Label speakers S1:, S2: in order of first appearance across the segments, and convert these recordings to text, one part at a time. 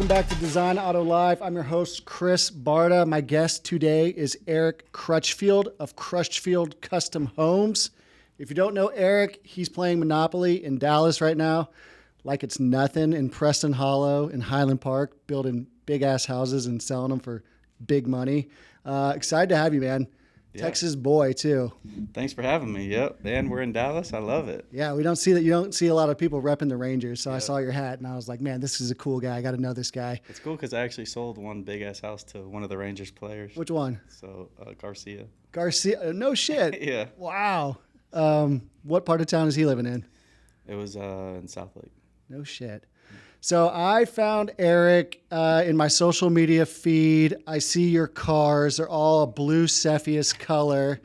S1: Welcome back to Design Auto Live. I'm your host, Chris Barta. My guest today is Erik Crutchfield of Crutchfield Custom Homes. If you don't know Erik, he's playing Monopoly in Dallas right now, like it's nothing, in Preston Hollow, in Highland Park, building big-ass houses and selling them for big money. Excited to have you, man. Yeah. Texas boy, too.
S2: Thanks for having me. Yep. And we're in Dallas. I love it.
S1: Yeah, we don't see that. You don't see a lot of people repping the Rangers. So I saw your hat and I was like, man, this is a cool guy. I got to know this guy.
S2: It's cool because I actually sold one big ass house to one of the Rangers players.
S1: Which one?
S2: So Garcia.
S1: Garcia? No shit.
S2: Yeah.
S1: Wow. What part of town is he living in?
S2: It was in South Lake.
S1: No shit. So I found Erik in my social media feed. I see your cars. They're all a blue Cepheus color.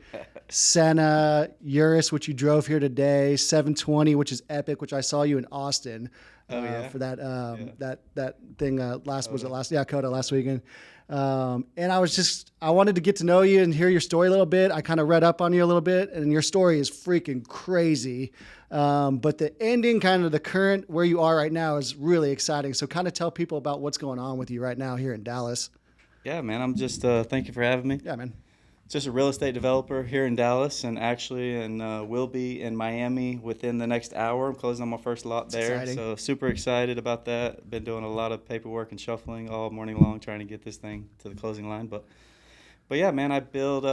S1: Senna, Urus, which you drove here today. 720, which is epic, which I saw you in Austin for that that thing Coda last weekend. And I wanted to get to know you and hear your story a little bit. I kind of read up on you a little bit, and your story is freaking crazy. But the ending, kind of the current where you are right now, is really exciting. So kind of tell people about what's going on with you right now here in Dallas.
S2: Yeah, man. I'm just, thank you for having me.
S1: Yeah, man.
S2: Just a real estate developer here in Dallas, and actually will be in Miami within the next hour. I'm closing on my first lot there.
S1: Exciting.
S2: So super excited about that. Been doing a lot of paperwork and shuffling all morning long trying to get this thing to the closing line. But yeah, man, I build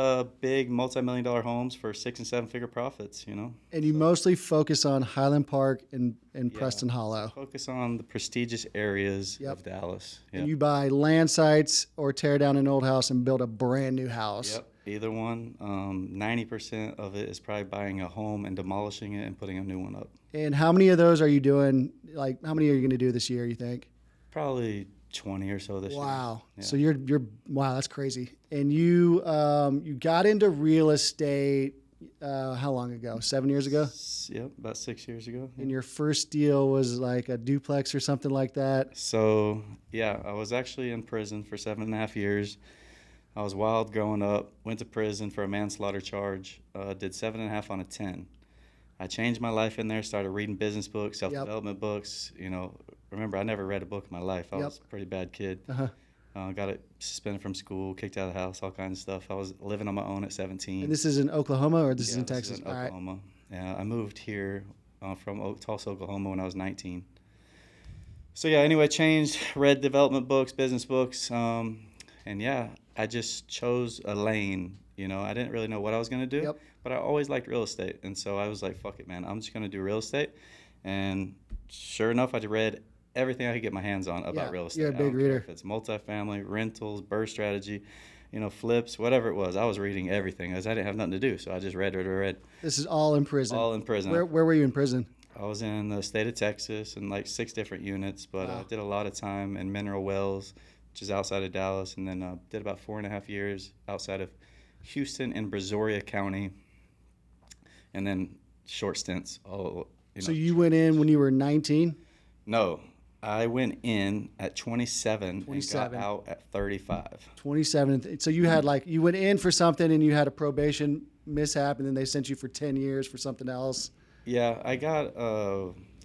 S2: big multi-million-dollar homes for 6- and 7-figure profits, you know.
S1: And you mostly focus on Highland Park and Preston Hollow.
S2: Focus on the prestigious areas of Dallas.
S1: Yep. And you buy land sites or tear down an old house and build a brand new house.
S2: Yep, either one. 90% of it is probably buying a home and demolishing it and putting a new one up.
S1: And how many of those are you doing? Like, how many are you going to do this year, you think?
S2: Probably 20 or so this year.
S1: Wow.
S2: Yeah.
S1: So you're wow, that's crazy. And you got into real estate how long ago? 7 years ago?
S2: Yep, about 6 years ago.
S1: And your first deal was like a duplex or something like that?
S2: So, yeah, I was actually in prison for 7.5 years. I was wild growing up, went to prison for a manslaughter charge, did 7.5 on a 10. I changed my life in there, started reading business books, self-development books. You know, remember, I never read a book in my life. I was a pretty bad kid. Got it suspended from school, kicked out of the house, all kinds of stuff. I was living on my own at 17.
S1: And this is in Oklahoma, or this is in
S2: this
S1: Texas?
S2: Is in Oklahoma. Right. Yeah, I moved here from Tulsa, Oklahoma when I was 19. So yeah, anyway, changed, read development books, business books, and yeah, I just chose a lane. You know, I didn't really know what I was going to do, but I always liked real estate. And so I was like, fuck it, man. I'm just going to do real estate. And sure enough, I read everything I could get my hands on about real estate.
S1: You're a big reader.
S2: If it's multifamily, rentals, burst strategy, you know, flips, whatever it was. I was reading everything as I didn't have nothing to do. So I just read.
S1: This is all in prison?
S2: All in prison.
S1: Where were you in prison?
S2: I was in the state of Texas in like 6 different units, but I did a lot of time in Mineral Wells, which is outside of Dallas, and then did about 4.5 years outside of Houston in Brazoria County, and then short stints.
S1: So you went in when you were 19?
S2: No, I went in at 27 and got out at 35. 27.
S1: So you had you went in for something and you had a probation mishap, and then they sent you for 10 years for something else?
S2: Yeah,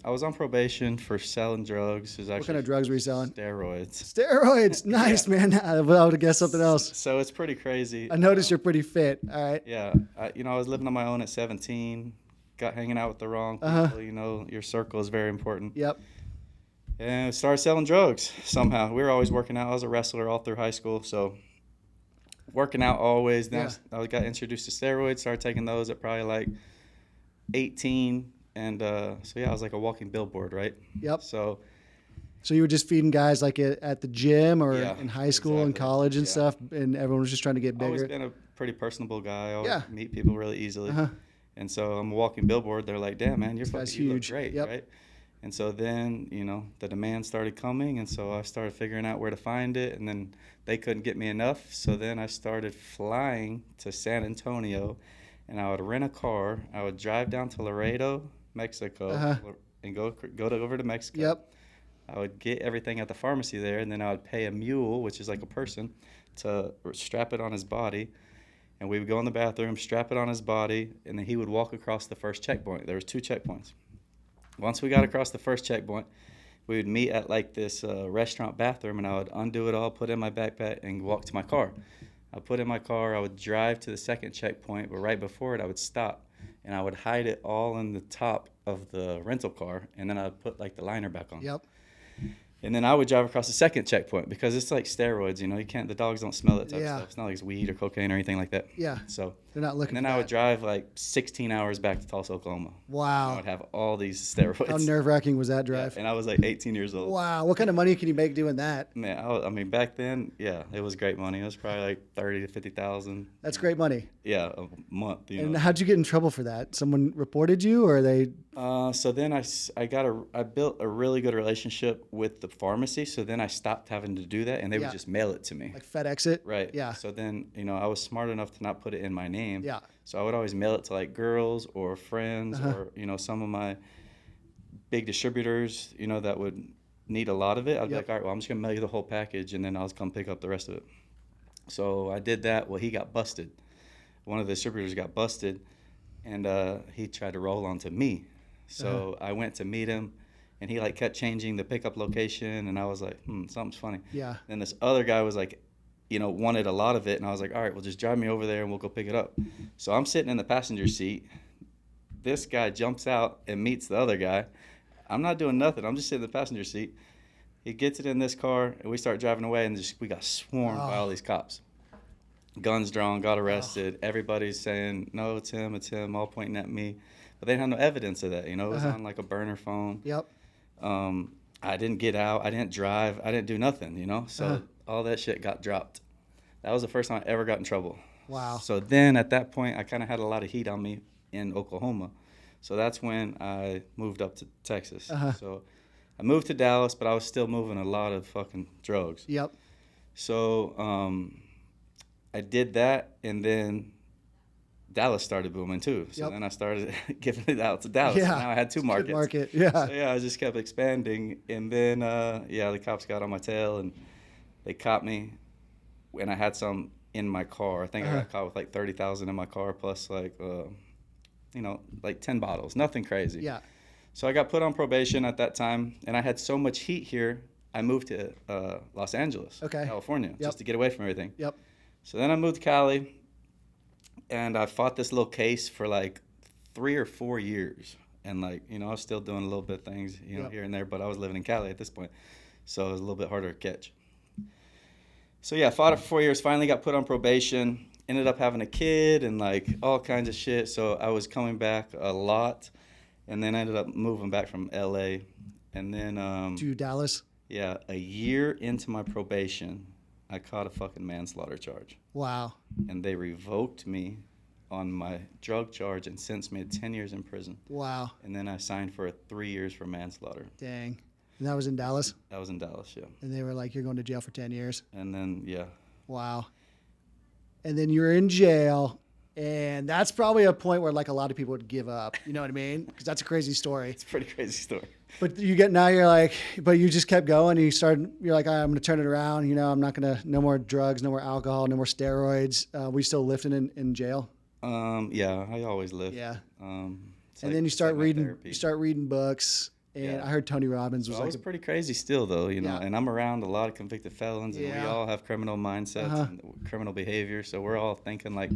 S2: I was on probation for selling drugs.
S1: What kind of drugs were you selling?
S2: Steroids.
S1: Nice, man. I would have guessed something else.
S2: So it's pretty crazy.
S1: I noticed you're pretty fit. All right.
S2: Yeah. I was living on my own at 17, got hanging out with the wrong people. You know, your circle is very important.
S1: Yep.
S2: And started selling drugs somehow. We were always working out. I was a wrestler all through high school, so working out always. Then I got introduced to steroids, started taking those at probably like 18. And so yeah, I was like a walking billboard, right?
S1: Yep.
S2: So
S1: you were just feeding guys like at the gym or in high school and college and stuff, and everyone was just trying to get bigger?
S2: I've always been a pretty personable guy. I always meet people really easily. And so I'm a walking billboard. They're like, damn, man, you look great, right? And so then, you know, the demand started coming, and so I started figuring out where to find it, and then they couldn't get me enough. So then I started flying to San Antonio, and I would rent a car. I would drive down to Laredo, Mexico, and go over to Mexico.
S1: Yep.
S2: I would get everything at the pharmacy there, and then I would pay a mule, which is like a person, to strap it on his body. And we would go in the bathroom, strap it on his body, and then he would walk across the first checkpoint. There was 2 checkpoints. Once we got across the first checkpoint, we would meet at like this restaurant bathroom, and I would undo it all, put it in my backpack, and walk to my car. I put it in my car. I would drive to the second checkpoint, but right before it, I would stop, and I would hide it all in the top of the rental car, and then I'd put like the liner back on.
S1: Yep.
S2: And then I would drive across the second checkpoint because it's like steroids, you know. You can't. The dogs don't smell that type of stuff. It's not like it's weed or cocaine or anything like that.
S1: Yeah.
S2: So
S1: they're not looking.
S2: And then I would drive like 16 hours back to Tulsa, Oklahoma.
S1: Wow.
S2: I would have all these steroids.
S1: How nerve-wracking was that drive?
S2: Yeah, and I was like 18 years old.
S1: Wow. What kind of money can you make doing that?
S2: Man, I mean, back then, yeah, it was great money. It was probably like 30 to 50,000.
S1: That's great money.
S2: Yeah, a month. You
S1: and
S2: know.
S1: How'd you get in trouble for that? Someone reported you, or they?
S2: So then I built a really good relationship with the pharmacy. So then I stopped having to do that, and they would just mail it to me.
S1: Like FedEx it?
S2: Right.
S1: Yeah.
S2: So then, you know, I was smart enough to not put it in my name.
S1: Yeah.
S2: So I would always mail it to like girls or friends or, you know, some of my big distributors, you know, that would need a lot of it. I'd be like, all right, well, I'm just going to mail you the whole package, and then I'll come pick up the rest of it. So I did that. Well, he got busted. One of the distributors got busted, and he tried to roll onto me. So I went to meet him, and he like kept changing the pickup location, and I was like, something's funny.
S1: Yeah.
S2: And this other guy was like, you know, wanted a lot of it, and I was like, all right, well, just drive me over there and we'll go pick it up. So I'm sitting in the passenger seat. This guy jumps out and meets the other guy. I'm not doing nothing. I'm just sitting in the passenger seat. He gets it in this car, and we start driving away, and we got swarmed by all these cops. Guns drawn, got arrested. Everybody's saying, no, it's him, all pointing at me. But they didn't have no evidence of that, you know. It was on like a burner phone.
S1: Yep.
S2: I didn't get out. I didn't drive. I didn't do nothing, you know. So all that shit got dropped. That was the first time I ever got in trouble.
S1: Wow.
S2: So then at that point, I kind of had a lot of heat on me in Oklahoma. So that's when I moved up to Texas. So I moved to Dallas, but I was still moving a lot of fucking drugs.
S1: Yep.
S2: So I did that, and then Dallas started booming too. So then I started giving it out to Dallas.
S1: Yeah.
S2: Now I had two markets.
S1: Good market. Yeah.
S2: So yeah, I just kept expanding, and then the cops got on my tail, and they caught me, and I had some in my car. I think I got caught with like 30,000 in my car, plus like you know, like 10 bottles. Nothing crazy.
S1: Yeah.
S2: So I got put on probation at that time, and I had so much heat here, I moved to Los Angeles, California, just to get away from everything.
S1: Yep.
S2: So then I moved to Cali, and I fought this little case for like 3 or 4 years. And like, you know, I was still doing a little bit of things, you know, here and there, but I was living in Cali at this point. So it was a little bit harder to catch. So yeah, I fought it for 4 years, finally got put on probation, ended up having a kid and like all kinds of shit. So I was coming back a lot, and then I ended up moving back from LA. And then
S1: to Dallas?
S2: Yeah, a year into my probation, I caught a fucking manslaughter charge.
S1: Wow.
S2: And they revoked me on my drug charge and sentenced me to 10 years in prison.
S1: Wow.
S2: And then I signed for 3 years for manslaughter.
S1: Dang. And that was in Dallas?
S2: That was in Dallas, yeah.
S1: And they were like, you're going to jail for 10 years?
S2: And then, yeah.
S1: Wow. And then you're in jail, and that's probably a point where like a lot of people would give up. You know what I mean? Because that's a crazy story.
S2: It's a pretty crazy story.
S1: But you're like, but you just kept going, and you're like, I'm going to turn it around. You know, I'm not going to, no more drugs, no more alcohol, no more steroids. We still lifting in jail?
S2: Yeah, I always lift.
S1: Yeah.
S2: And
S1: then you start reading books. And I heard Tony Robbins was
S2: I was pretty crazy still, though, you know. And I'm around a lot of convicted felons, and we all have criminal mindsets and criminal behavior. So we're all thinking like,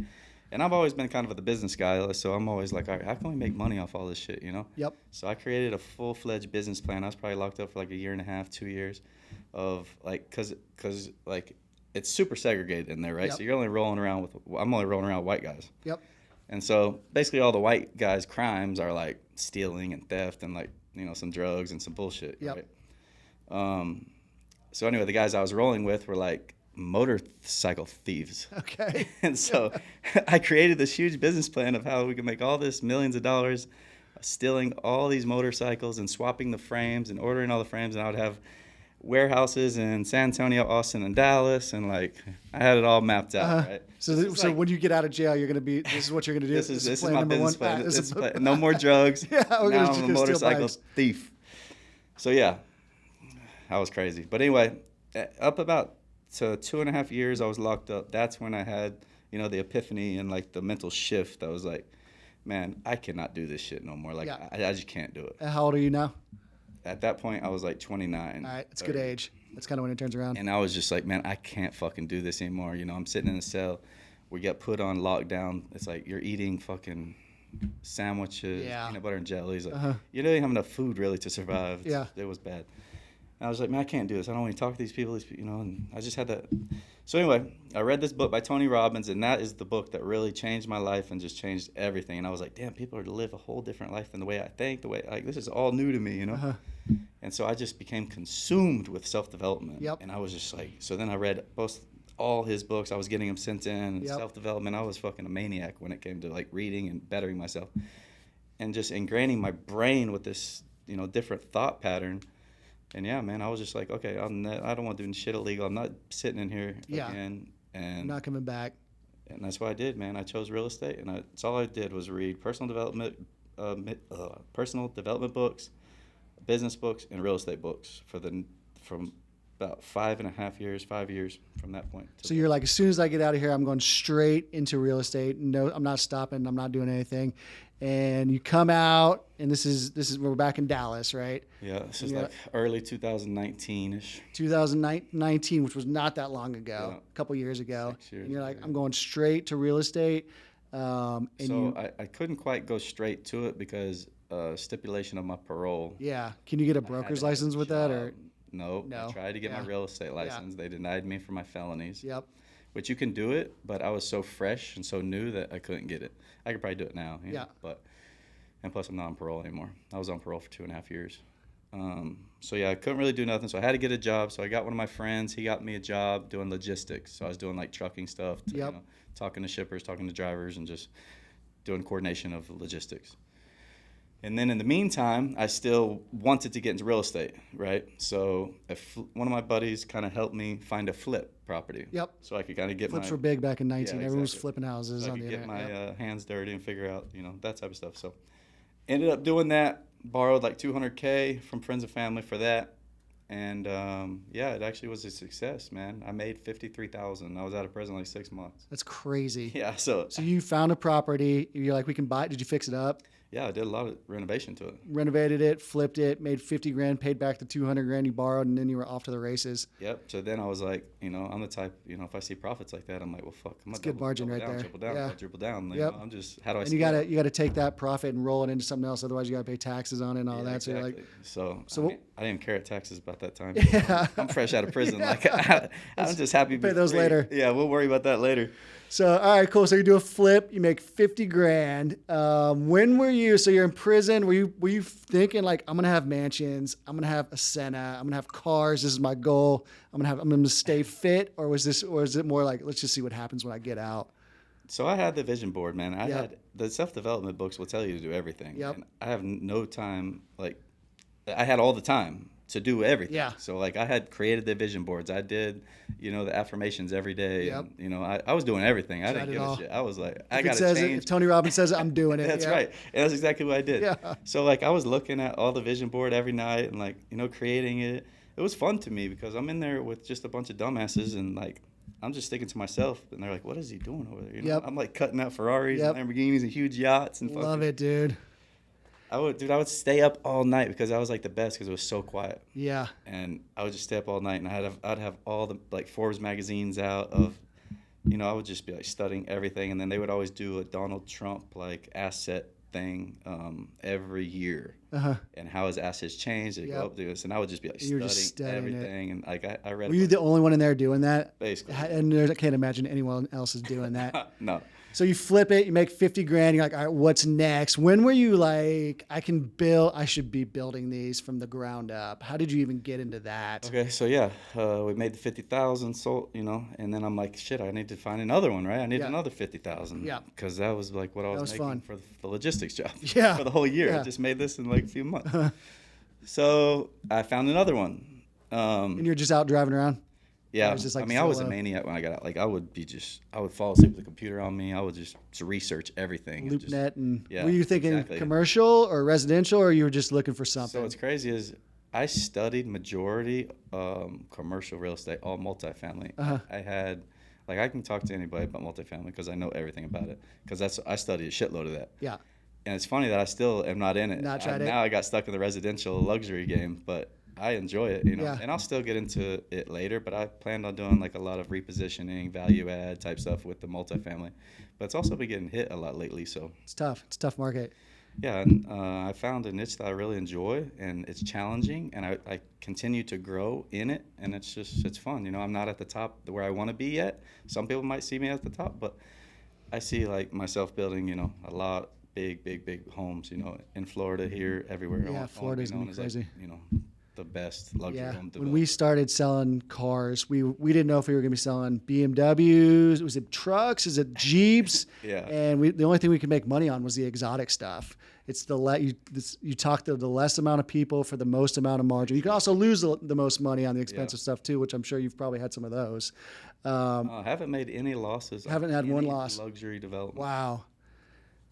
S2: and I've always been kind of the business guy, so I'm always like, all right, how can we make money off all this shit, you know?
S1: Yep.
S2: So I created a full-fledged business plan. I was probably locked up for like a year and a half, 2 years, of like, cause like it's super segregated in there, right?
S1: Yep.
S2: So you're only rolling around I'm only rolling around with white guys.
S1: Yep.
S2: And so basically all the white guys' crimes are like stealing and theft and like, you know, some drugs and some bullshit,
S1: yep.
S2: right? So anyway, the guys I was rolling with were like motorcycle thieves.
S1: Okay.
S2: And so I created this huge business plan of how we could make all this millions of dollars stealing all these motorcycles and swapping the frames and ordering all the frames, and I would have warehouses in San Antonio, Austin, and Dallas, and like I had it all mapped out, right?
S1: So when you get out of jail, you're gonna be. This is what you're gonna do.
S2: This is my business plan. No more drugs.
S1: Yeah,
S2: now I'm a motorcycle thief. So yeah, that was crazy. But anyway, up about to 2.5 years, I was locked up. That's when I had, you know, the epiphany and like the mental shift. I was like, man, I cannot do this shit no more. Like I just can't do it.
S1: How old are you now?
S2: at that point I was like 29.
S1: All right, it's a good age. That's kind of when it turns around.
S2: And I was just like, man, I can't fucking do this anymore. You know, I'm sitting in a cell. We get put on lockdown. It's like you're eating fucking sandwiches, peanut butter and jellies. Like, you don't even have enough food really to survive. It was bad. And I was like, man, I can't do this. I don't want to talk to these people, you know. And I just had that. So anyway, I read this book by Tony Robbins, and that is the book that really changed my life and just changed everything. And I was like, damn, people are to live a whole different life than the way I think. The way like this is all new to me, you know. And so I just became consumed with self-development. And I was just like, so then I read all his books. I was getting them sent in, and self-development. I was fucking a maniac when it came to like reading and bettering myself, and just ingraining my brain with this, you know, different thought pattern. And yeah, man, I was just like, okay, I don't want to do shit illegal. I'm not sitting in here again, and
S1: not coming back.
S2: And that's what I did, man. I chose real estate, and that's all I did was read personal development books, business books, and real estate books from about 5 years from that point.
S1: So you're like, as soon as I get out of here, I'm going straight into real estate. No, I'm not stopping. I'm not doing anything. And you come out, and this is we're back in Dallas, right?
S2: Yeah, this is like early 2019-ish.
S1: 2019, which was not that long ago, a couple years ago.
S2: 6 years.
S1: And you're like, I'm going straight to real estate.
S2: I couldn't quite go straight to it because stipulation of my parole.
S1: Yeah. Can you get a broker's license with that, or?
S2: No. I tried to get my real estate license. They denied me for my felonies.
S1: Yep.
S2: Which you can do it, but I was so fresh and so new that I couldn't get it. I could probably do it now. You know, and plus I'm not on parole anymore. I was on parole for 2.5 years. So yeah, I couldn't really do nothing. So I had to get a job. So I got one of my friends. He got me a job doing logistics. So I was doing like trucking stuff, you know, talking to shippers, talking to drivers, and just doing coordination of logistics. And then in the meantime, I still wanted to get into real estate, right? So one of my buddies kind of helped me find a flip property. So I could kind of get
S1: Flips were big back in 19. Everyone was flipping houses
S2: so
S1: on the
S2: internet. I could get
S1: my
S2: hands dirty and figure out, you know, that type of stuff. So ended up doing that, borrowed like $200K from friends and family for that. And it actually was a success, man. I made $53,000. I was out of prison like 6 months.
S1: That's crazy.
S2: Yeah. So
S1: you found a property. You're like, we can buy it. Did you fix it up?
S2: Yeah, I did a lot of renovation to it.
S1: Renovated it, flipped it, made 50 grand, paid back the 200 grand you borrowed, and then you were off to the races.
S2: Yep. So then I was like, you know, I'm the type, you know, if I see profits like that, I'm like, well, fuck, I'm
S1: good margin right there.
S2: Triple down, triple down. Like,
S1: yep.
S2: I'm just, how do I?
S1: And you gotta take that profit and roll it into something else. Otherwise, you gotta pay taxes on it and all that.
S2: Exactly.
S1: So you're like,
S2: so I didn't care at taxes about that time. Yeah. I'm fresh out of prison. Like I'm just happy.
S1: Pay those later.
S2: Yeah, we'll worry about that later.
S1: So, all right, cool. So you do a flip, you make 50 grand. When were you, so you're in prison, were you thinking like, I'm going to have mansions, I'm going to have a Senna, I'm going to have cars, this is my goal, I'm going to stay fit? Or is it more like, let's just see what happens when I get out?
S2: So I had the vision board, man. I had the self-development books will tell you to do everything.
S1: Yep.
S2: And I have no time, like I had all the time to do everything.
S1: Yeah.
S2: So like I had created the vision boards. I did, you know, the affirmations every day.
S1: Yep.
S2: And, you know, I was doing everything. I didn't give a shit. I was like, I got to change.
S1: If Tony Robbins says it, I'm doing it.
S2: That's right. And that's exactly what I did.
S1: Yeah.
S2: So like I was looking at all the vision board every night and like, you know, creating it. It was fun to me because I'm in there with just a bunch of dumbasses and like, I'm just sticking to myself. And they're like, what is he doing over there? You know, I'm like cutting out Ferraris and Lamborghinis and huge yachts. And
S1: love it, dude.
S2: I would stay up all night because I was like the best because it was so quiet.
S1: Yeah.
S2: And I would just stay up all night and I'd have all the like Forbes magazines out of, you know, I would just be like studying everything. And then they would always do a Donald Trump like asset thing every year. And how his assets changed. They go up to this. And I would just be like studying everything. And like I read.
S1: Were you the only one in there doing that?
S2: Basically.
S1: And I can't imagine anyone else is doing that.
S2: No.
S1: So you flip it, you make 50 grand, you're like, all right, what's next? When were you like, I should be building these from the ground up? How did you even get into that?
S2: Okay, so we made the 50,000 sold, you know, and then I'm like, shit, I need to find another one, right? I need another 50,000.
S1: Yeah.
S2: Because that was like what I was making for the logistics job.
S1: Yeah.
S2: For the whole year. I just made this in like a few months. So I found another one.
S1: And you're just out driving around?
S2: Yeah, I was a maniac when I got out. Like I would fall asleep with the computer on me. I would just research everything.
S1: LoopNet and were you thinking commercial or residential, or you were just looking for something?
S2: So what's crazy is I studied majority commercial real estate, all multifamily. I had I can talk to anybody about multifamily because I know everything about it because I studied a shitload of that.
S1: Yeah.
S2: And it's funny that I still am not in it.
S1: Not tried it.
S2: Now I got stuck in the residential luxury game, but I enjoy it, you know.
S1: Yeah.
S2: And I'll still get into it later, but I planned on doing like a lot of repositioning, value add type stuff with the multifamily. But it's also been getting hit a lot lately, so
S1: it's tough. It's a tough market.
S2: Yeah, and I found a niche that I really enjoy, and it's challenging, and I continue to grow in it, and it's fun. You know, I'm not at the top where I want to be yet. Some people might see me at the top, but I see like myself building, you know, a lot big homes, you know, in Florida, here, everywhere.
S1: Yeah, Florida's gonna be crazy.
S2: Like, you know, the best luxury home developer.
S1: When we started selling cars, we didn't know if we were gonna be selling BMWs. Was it trucks? Is it Jeeps?
S2: Yeah.
S1: And the only thing we could make money on was the exotic stuff. It's you talk to the less amount of people for the most amount of margin. You can also lose the most money on the expensive stuff too, which I'm sure you've probably had some of those.
S2: I haven't made any losses.
S1: Haven't had one loss.
S2: Luxury development.
S1: Wow.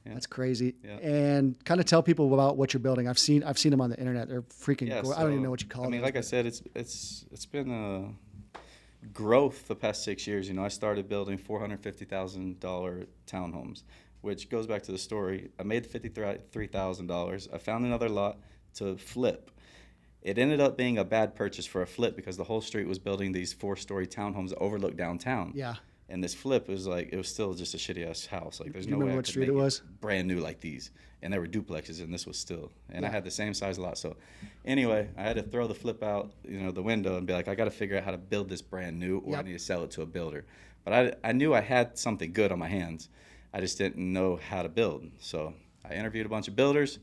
S2: Yeah.
S1: That's crazy.
S2: Yeah.
S1: And kind of tell people about what you're building. I've seen them on the internet. They're freaking cool. I don't even know what you call them.
S2: I mean, like I said, it's been a growth the past 6 years. You know, I started building $450,000 townhomes, which goes back to the story. I made $53,000. I found another lot to flip. It ended up being a bad purchase for a flip because the whole street was building these 4-story townhomes that overlook downtown.
S1: Yeah.
S2: And this flip was like, it was still just a shitty ass house. Like, there's no way.
S1: Remember what street it was?
S2: Brand new like these, and there were duplexes, and this was still. And I had the same size lot. So, anyway, I had to throw the flip out, you know, the window, and be like, I got to figure out how to build this brand new, or I need to sell it to a builder. But I knew I had something good on my hands. I just didn't know how to build. So I interviewed a bunch of builders.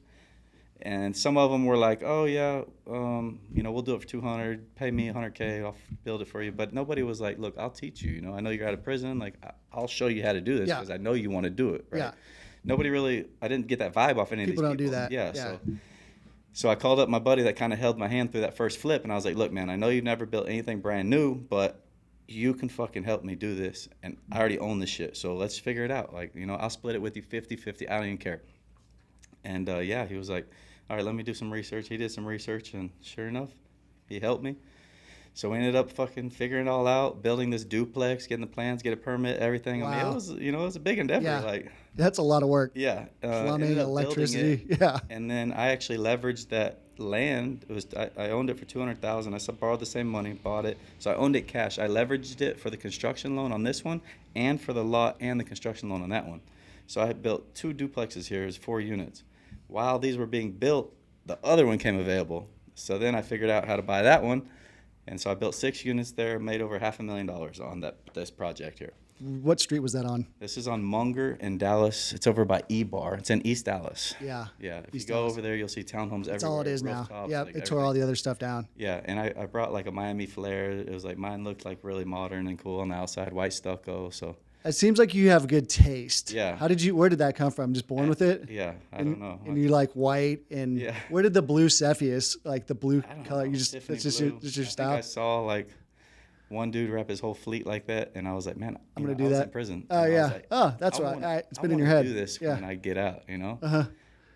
S2: And some of them were like, oh, yeah, you know, we'll do it for $200, pay me $100K, I'll build it for you. But nobody was like, look, I'll teach you. You know, I know you're out of prison. Like, I'll show you how to do this because I know you want to do it. Right?
S1: Yeah.
S2: Nobody really, I didn't get that vibe off any of these people.
S1: People don't do that.
S2: Yeah. So I called up my buddy that kind of held my hand through that first flip. And I was like, look, man, I know you've never built anything brand new, but you can fucking help me do this. And I already own this shit. So let's figure it out. Like, you know, I'll split it with you 50-50. I don't even care. And, he was like, all right, let me do some research. He did some research, and sure enough, he helped me. So we ended up fucking figuring it all out, building this duplex, getting the plans, get a permit, everything.
S1: Wow.
S2: I mean, it was a big endeavor.
S1: Yeah.
S2: Like,
S1: that's a lot of work.
S2: Yeah.
S1: Plumbing, electricity. Yeah.
S2: And then I actually leveraged that land. I owned it for $200,000. I borrowed the same money, bought it. So I owned it cash. I leveraged it for the construction loan on this one, and for the lot and the construction loan on that one. So I had built 2 duplexes here. It was 4 units. While these were being built, the other one came available. So then I figured out how to buy that one. And so I built 6 units there, made over $500,000 on this project here.
S1: What street was that on?
S2: This is on Munger in Dallas. It's over by E-Bar. It's in East Dallas.
S1: Yeah.
S2: Yeah. If you go over there, you'll see townhomes everywhere.
S1: That's all it is now. Yeah,
S2: like
S1: it tore all the other stuff down.
S2: Yeah, and I brought like a Miami flair. It was like, mine looked like really modern and cool on the outside, white stucco. So
S1: it seems like you have good taste.
S2: Yeah.
S1: Where did that come from? Just born with it?
S2: Yeah, I don't know.
S1: And you like white and where did the blue Cepheus, like the blue color,
S2: it's just your style? I think I saw like one dude wrap his whole fleet like that, and I was like, man,
S1: I'm going to do that.
S2: In prison.
S1: Oh, yeah. Like, that's right. It's been in your head.
S2: Do this when I get out, you know?
S1: Uh-huh.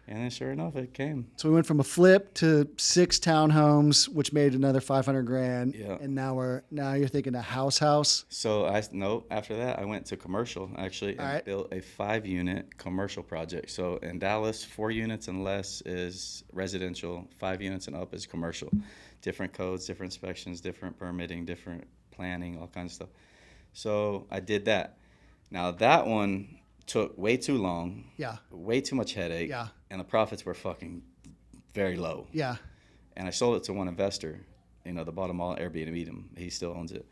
S2: And then sure enough, it came.
S1: So we went from a flip to 6 townhomes, which made another $500,000.
S2: Yeah.
S1: And now you're thinking a house.
S2: So after that, I went to commercial actually and built a 5-unit commercial project. So in Dallas, 4 units and less is residential, 5 units and up is commercial. Different codes, different inspections, different permitting, different planning, all kinds of stuff. So I did that. Now that one took way too long.
S1: Yeah.
S2: Way too much headache.
S1: Yeah.
S2: And the profits were fucking very low.
S1: Yeah.
S2: And I sold it to one investor, you know, the bottom all Airbnb him. He still owns it.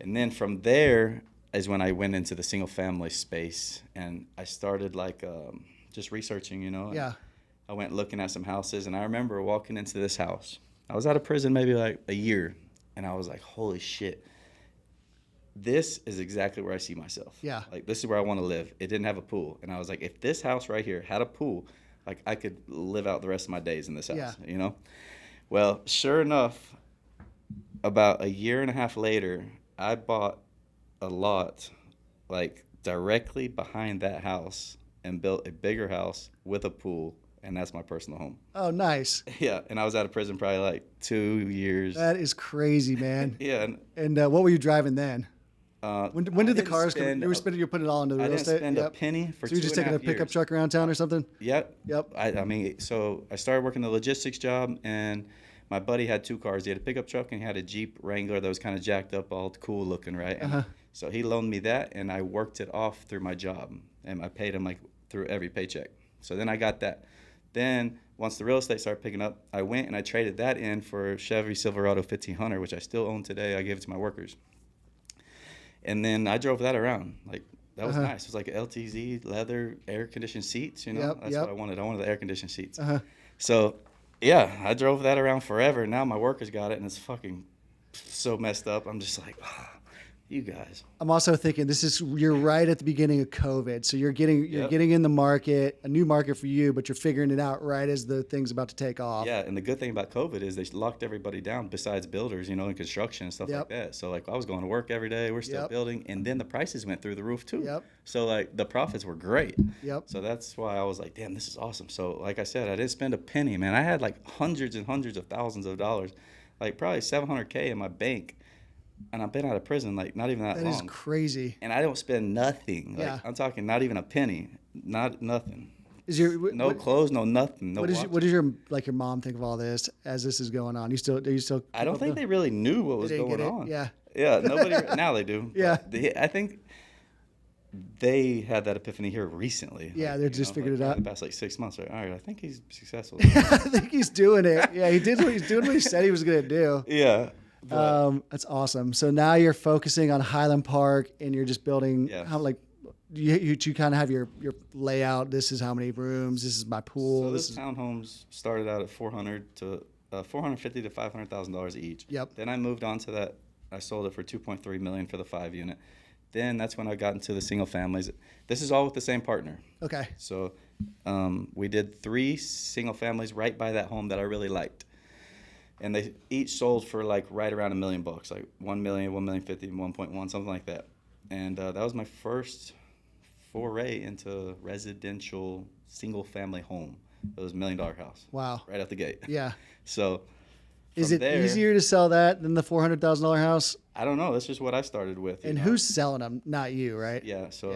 S2: And then from there is when I went into the single family space, and I started like just researching, you know.
S1: Yeah.
S2: I went looking at some houses, and I remember walking into this house. I was out of prison maybe like a year, and I was like, holy shit. This is exactly where I see myself.
S1: Yeah.
S2: Like, this is where I want to live. It didn't have a pool. And I was like, if this house right here had a pool, like, I could live out the rest of my days in this house, you know? Well, sure enough, about a year and a half later, I bought a lot, like, directly behind that house and built a bigger house with a pool, and that's my personal home.
S1: Oh, nice.
S2: Yeah, and I was out of prison probably, like, 2 years.
S1: That is crazy, man.
S2: Yeah.
S1: And what were you driving then? When did the cars come? You were putting it all into the real estate?
S2: I didn't spend a penny for 2.5 years.
S1: So you're just taking a pickup truck around town or something?
S2: Yep.
S1: Yep.
S2: I mean, so I started working the logistics job, and my buddy had 2 cars. He had a pickup truck, and he had a Jeep Wrangler that was kind of jacked up, all cool looking, right? And so he loaned me that, and I worked it off through my job, and I paid him like through every paycheck. So then I got that. Then once the real estate started picking up, I went and I traded that in for a Chevy Silverado 1500, which I still own today. I gave it to my workers. And then I drove that around. Like, that was nice. It was like LTZ, leather, air-conditioned seats, you know? That's what I wanted. I wanted the air-conditioned seats. So, yeah, I drove that around forever. Now my workers got it, and it's fucking so messed up. I'm just like, you guys.
S1: I'm also thinking you're right at the beginning of COVID. So you're getting in the market, a new market for you, but you're figuring it out right as the thing's about to take off.
S2: Yeah, and the good thing about COVID is they locked everybody down besides builders, you know, and construction and stuff like that. So like I was going to work every day, we're still building, and then the prices went through the roof too. So like the profits were great. So that's why I was like, damn, this is awesome. So like I said, I didn't spend a penny, man. I had like hundreds and hundreds of thousands of dollars, like probably $700K in my bank. And I've been out of prison like not even that long.
S1: That is crazy.
S2: And I don't spend nothing. Like I'm talking not even a penny, nothing. No clothes, no nothing. No.
S1: What does your mom think of all this as this is going on? Do you still?
S2: I don't think they really knew what was going on.
S1: Yeah.
S2: Yeah. Nobody now they do.
S1: Yeah.
S2: I think they had that epiphany here recently.
S1: Yeah, they're just figured it out.
S2: In the past like 6 months. All right, I think he's successful.
S1: I think he's doing it. Yeah, he's doing what he said he was gonna do.
S2: Yeah.
S1: That's awesome. So now you're focusing on Highland Park, and you're just building. How you kind of have your layout. This is how many rooms. This is my pool.
S2: So this townhomes started out at $450,000 to $500,000 each.
S1: Yep.
S2: Then I moved on to that. I sold it for $2.3 million for the 5-unit. Then that's when I got into the single families. This is all with the same partner. Okay. So we did 3 single families right by that home that I really liked. And they each sold for like right around $1 million, like 1 million, 1,050,000, 1.1, something like that. And that was my first foray into residential single family home. It was $1 million house. Wow. Right out the gate.
S1: Yeah.
S2: So
S1: is it easier to sell that than the $400,000 house?
S2: I don't know. That's just what I started with.
S1: And who's selling them? Not you, right?
S2: Yeah. So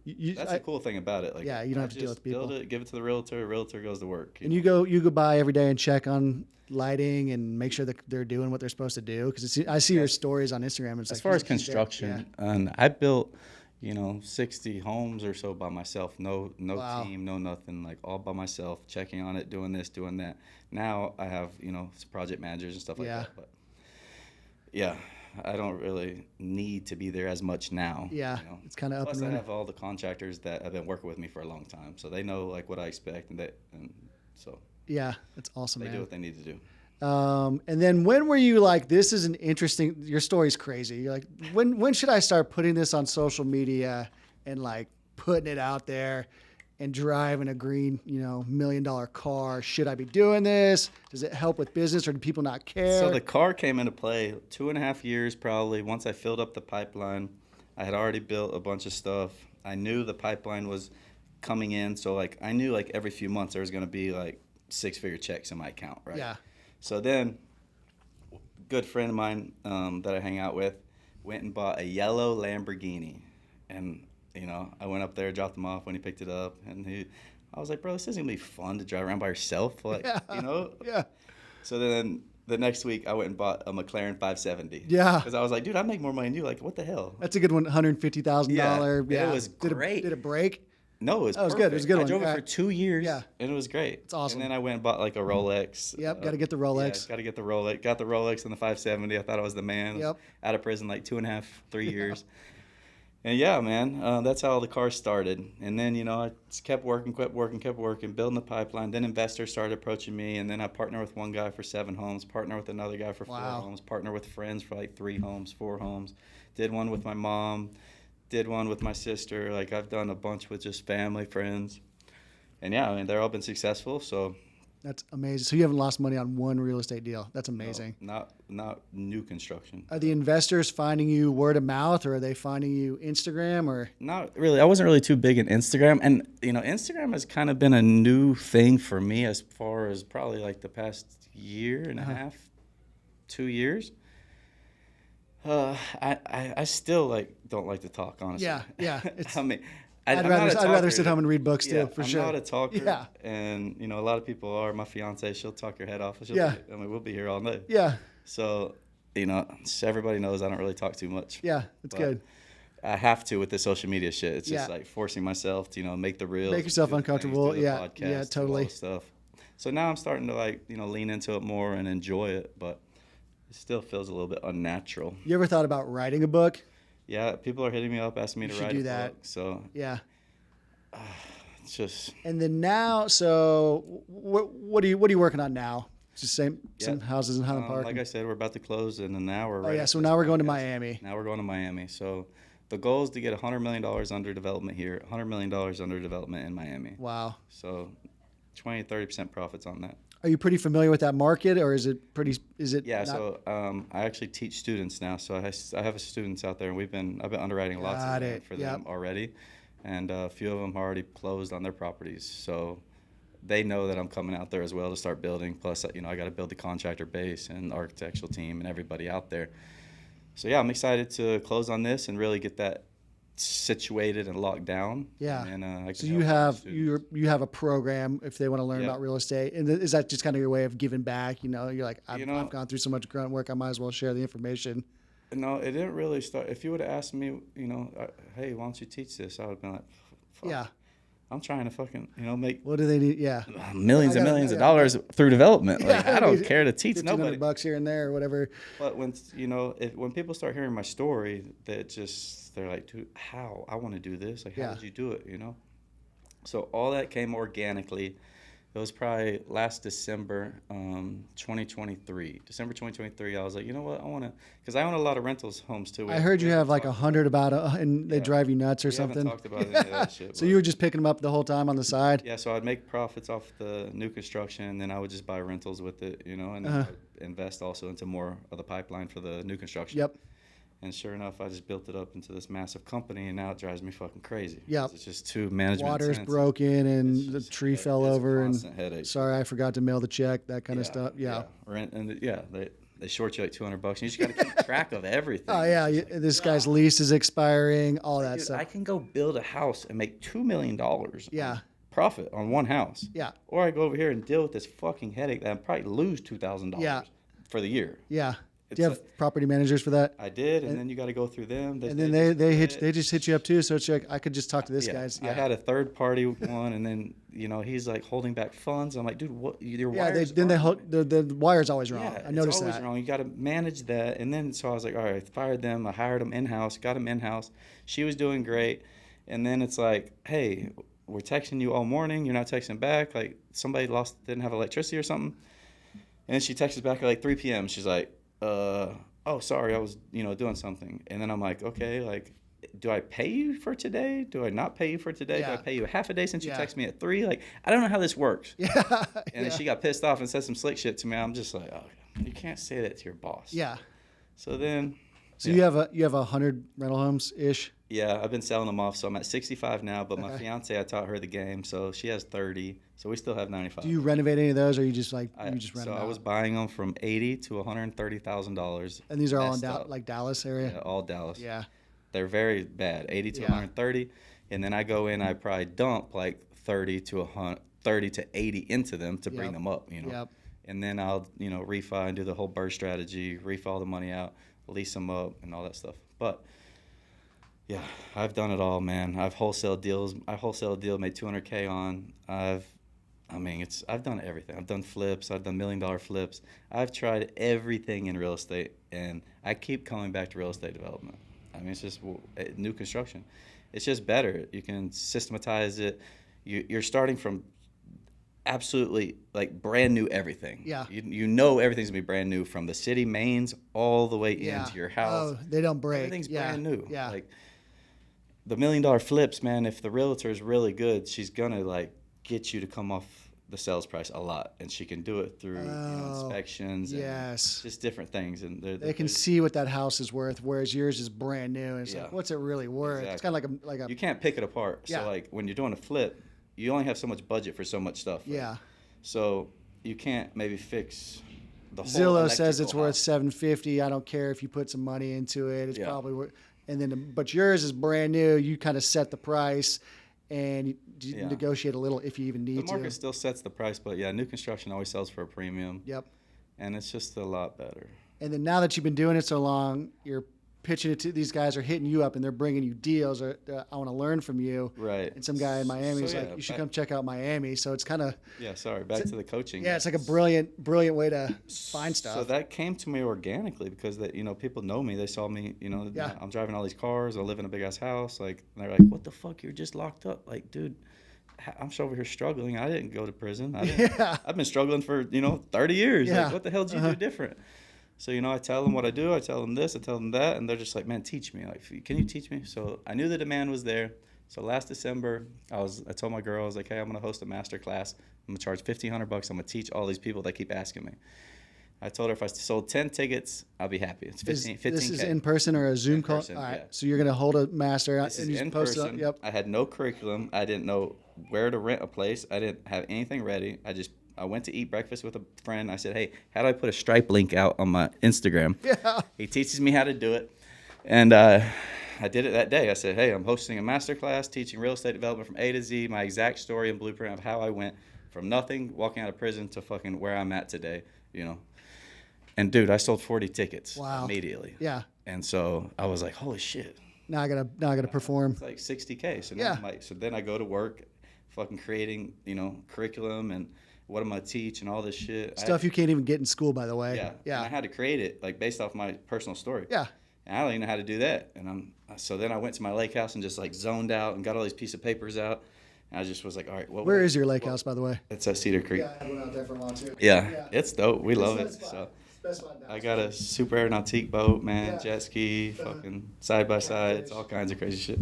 S2: that's the cool thing about it. Like,
S1: you don't have to deal with people.
S2: Build it, give it to the realtor. Realtor goes to work.
S1: You go by every day and check on lighting and make sure that they're doing what they're supposed to do, because I see your stories on Instagram. It's
S2: as far as construction, and I built 60 homes or so by myself. No team, no nothing. Like all by myself, checking on it, doing this, doing that. Now I have project managers and stuff like that. But yeah, I don't really need to be there as much now.
S1: Yeah, it's kind of up and running.
S2: Plus I have all the contractors that have been working with me for a long time, so they know like what I expect, and so.
S1: Yeah, that's awesome,
S2: man. They do what they need to do.
S1: And then when were you like, this is an interesting, your story's crazy. You're like, when should I start putting this on social media and like putting it out there and driving a green, $1 million car? Should I be doing this? Does it help with business, or do people not care?
S2: So the car came into play 2.5 years probably. Once I filled up the pipeline, I had already built a bunch of stuff. I knew the pipeline was coming in. So like, I knew like every few months there was going to be like 6-figure checks in my account, right?
S1: Yeah.
S2: So then, good friend of mine that I hang out with went and bought a yellow Lamborghini, and I went up there, dropped him off when he picked it up, and I was like, bro, this isn't gonna be fun to drive around by yourself, like
S1: Yeah.
S2: So then the next week I went and bought a McLaren 570.
S1: Yeah.
S2: Because I was like, dude, I make more money than you. Like, what the hell?
S1: That's a good one. $150,000.
S2: Yeah. It was great.
S1: Did it break?
S2: No, it was perfect.
S1: Good. It was a good one.
S2: I drove it for 2 years, and it was great.
S1: It's awesome.
S2: And then I went and bought like a Rolex.
S1: Yep, got to get the Rolex.
S2: Got to get the Rolex. Got the Rolex and the 570. I thought I was the man.
S1: Yep.
S2: Out of prison like 2.5, 3 years. And yeah, man, that's how the car started. And then, I just kept working, building the pipeline. Then investors started approaching me, and then I partnered with one guy for 7 homes, partner with another guy for 4 homes, partner with friends for like 3 homes, 4 homes. Did one with my mom. Did one with my sister. Like, I've done a bunch with just family, friends. And yeah, I mean, they've all been successful, so.
S1: That's amazing. So you haven't lost money on one real estate deal. That's amazing.
S2: No, not new construction.
S1: Are the investors finding you word of mouth, or are they finding you Instagram, or?
S2: Not really. I wasn't really too big in Instagram. And, Instagram has kind of been a new thing for me as far as probably like the past year and a half, 2 years. I still like don't like to talk, honestly.
S1: Yeah.
S2: I mean,
S1: I'd rather sit home and read books too, for sure.
S2: I'm not a talker.
S1: Yeah.
S2: And you know, a lot of people are. My fiance, she'll talk your head off. I mean, we'll be here all night.
S1: Yeah.
S2: So, you know, everybody knows I don't really talk too much.
S1: Yeah, it's good.
S2: I have to with the social media shit. It's just like forcing myself to, you know, make the reels.
S1: Make yourself uncomfortable.
S2: Podcast,
S1: yeah, totally.
S2: All stuff. So now I'm starting to like, you know, lean into it more and enjoy it, but it still feels a little bit unnatural.
S1: You ever thought about writing a book?
S2: Yeah, people are hitting me up asking me to write a book. So
S1: yeah.
S2: It's just.
S1: And then now, so what are you working on now? Just some houses in Highland Park.
S2: Like I said, we're about to close in an hour.
S1: Oh yeah, so now we're going to Miami.
S2: Now we're going to Miami. So the goal is to get $100 million under development here, $100 million under development in Miami.
S1: Wow.
S2: So 20-30% profits on that.
S1: Are you pretty familiar with that market, or is it pretty?
S2: Yeah. So I actually teach students now. So I have students out there, and I've been underwriting lots of land for them already, and a few of them are already closed on their properties. So they know that I'm coming out there as well to start building. Plus, you know, I got to build the contractor base and architectural team and everybody out there. So yeah, I'm excited to close on this and really get that situated and locked down.
S1: Yeah.
S2: And
S1: so you have a program if they want to learn about real estate, and is that just kind of your way of giving back? You know, you're like, I've gone through so much grunt work, I might as well share the information.
S2: No, it didn't really start. If you would have asked me, you know, hey, why don't you teach this? I would have been like, fuck.
S1: Yeah.
S2: I'm trying to fucking, you know, make.
S1: What do they need? Yeah.
S2: Millions and millions of dollars through development. Like, I don't care to teach nobody.
S1: $1,500 here and there or whatever.
S2: But when, you know, when people start hearing my story, they're like, dude, how? I want to do this. Like, how did you do it, you know? So all that came organically. It was probably last December 2023. December 2023, I was like, you know what? I want to, because I own a lot of rentals homes too.
S1: I heard you have like 100 and they drive you nuts or something.
S2: We haven't talked about any of that shit.
S1: So you were just picking them up the whole time on the side?
S2: Yeah, so I'd make profits off the new construction, and then I would just buy rentals with it, you know, and then I'd invest also into more of the pipeline for the new construction.
S1: Yep.
S2: And sure enough, I just built it up into this massive company, and now it drives me fucking crazy.
S1: Yeah,
S2: it's just too management.
S1: Water's broken, and the tree fell over, and
S2: headache.
S1: Sorry, I forgot to mail the check. That kind of stuff. Yeah.
S2: Rent, and they short you like $200, and you just got to keep track of everything.
S1: Oh yeah, this guy's lease is expiring. All that stuff.
S2: I can go build a house and make $2 million.
S1: Yeah.
S2: Profit on one house.
S1: Yeah.
S2: Or I go over here and deal with this fucking headache that I probably lose $2,000 for the year.
S1: Yeah. Do you have property managers for that?
S2: I did, and then you got to go through them.
S1: And then they just hit you up too. So it's like I could just talk to this guy's.
S2: I had a third party one, and then you know he's like holding back funds. I'm like, dude, what? Your wires?
S1: The wire's always wrong.
S2: Yeah,
S1: I noticed
S2: it's always wrong. You got to manage that, and then so I was like, all right, I fired them. I hired them in house. Got them in house. She was doing great, and then it's like, hey, we're texting you all morning. You're not texting back. Like somebody didn't have electricity or something, and she texts back at like 3 p.m. She's like, oh, sorry, I was, you know, doing something. And then I'm like, okay, like, do I pay you for today? Do I not pay you for today? Do I pay you half a day since you text me at 3? Like, I don't know how this works.
S1: Yeah.
S2: And then she got pissed off and said some slick shit to me. I'm just like, oh, you can't say that to your boss.
S1: Yeah.
S2: So then.
S1: So you have 100 rental homes ish?
S2: Yeah, I've been selling them off. So I'm at 65 now, but my fiance, I taught her the game. So she has 30. So we still have 95.
S1: Do you renovate any of those, or you just rent them out?
S2: I was buying them from $80,000 to $130,000.
S1: And these are all in Dallas area?
S2: Yeah, all Dallas.
S1: Yeah.
S2: They're very bad, 80 to 130. And then I go in, I probably dump like 30 to 80 into them to bring them up, you know.
S1: Yep.
S2: And then I'll, you know, refi and do the whole burst strategy, refi all the money out, lease them up and all that stuff. But yeah, I've done it all, man. I've wholesale deals. I wholesale a deal, made $200K on. I've done everything. I've done flips. I've done $1 million flips. I've tried everything in real estate, and I keep coming back to real estate development. I mean, it's just new construction. It's just better. You can systematize it. You're starting from absolutely like brand new everything.
S1: Yeah.
S2: You know everything's gonna be brand new from the city mains all the way into your house.
S1: Oh, they don't break.
S2: Everything's brand new.
S1: Yeah.
S2: Like the $1 million flips, man, if the realtor is really good, she's gonna like get you to come off the sales price a lot, and she can do it through inspections and just different things, and
S1: they can see what that house is worth, whereas yours is brand new, and it's like, what's it really worth? Exactly. It's kind of like a you
S2: can't pick it apart. So like when you're doing a flip, you only have so much budget for so much stuff. Right?
S1: Yeah.
S2: So you can't maybe fix the whole
S1: Zillow says it's
S2: electrical
S1: worth
S2: house.
S1: $750. I don't care if you put some money into it. It's
S2: Yeah.
S1: probably worth. And then, but yours is brand new. You kind of set the price, and you
S2: Yeah.
S1: negotiate a little if you even need
S2: The market
S1: to.
S2: still sets the price, but yeah, new construction always sells for a premium.
S1: Yep.
S2: And it's just a lot better.
S1: And then now that you've been doing it so long, you're pitching it to these guys are hitting you up and they're bringing you deals. Or I want to learn from you.
S2: Right.
S1: And some guy in Miami is
S2: So,
S1: like, you should come check out Miami. So it's kind of
S2: back to the coaching.
S1: Yeah, it's like a brilliant way to find stuff.
S2: So that came to me organically because people know me. They saw me.
S1: Yeah.
S2: I'm driving all these cars. I live in a big ass house. Like, and they're like, "What the fuck? You're just locked up." Like, dude, I'm over here struggling. I didn't go to prison. I've been struggling for 30 years.
S1: Yeah.
S2: Like, what the hell did you do different? So, I tell them what I do. I tell them this. I tell them that. And they're just like, man, teach me. Like, can you teach me? So I knew the demand was there. So last December, I told my girl, I was like, hey, I'm going to host a master class. I'm going to charge $1,500. I'm going to teach all these people that keep asking me. I told her if I sold 10 tickets, I'll be happy. It's 15K.
S1: This is in person or a Zoom call? All right. Yeah. So you're going to hold a master.
S2: This is in person.
S1: Yep.
S2: I had no curriculum. I didn't know where to rent a place. I didn't have anything ready. I went to eat breakfast with a friend. I said, hey, how do I put a Stripe link out on my Instagram?
S1: Yeah.
S2: He teaches me how to do it. And I did it that day. I said, hey, I'm hosting a masterclass teaching real estate development from A to Z, my exact story and blueprint of how I went from nothing, walking out of prison, to fucking where I'm at today, And, dude, I sold 40 tickets immediately.
S1: Yeah.
S2: And so I was like, holy shit.
S1: Now I gotta perform.
S2: It's like $60K. So now so then I go to work fucking creating, curriculum and what am I teach and all this shit.
S1: Stuff you can't even get in school, by the way.
S2: Yeah.
S1: Yeah.
S2: And I had to create it like based off my personal story.
S1: Yeah.
S2: And I don't even know how to do that. And so then I went to my lake house and just like zoned out and got all these pieces of papers out. And I just was like, all right,
S1: where is your lake house, by the way?
S2: It's at Cedar Creek.
S1: Yeah, I went out there for a while too.
S2: Yeah. It's dope. We love it. So I got a super aeronautique boat, man, jet ski, fucking side-by-sides, all kinds of crazy shit.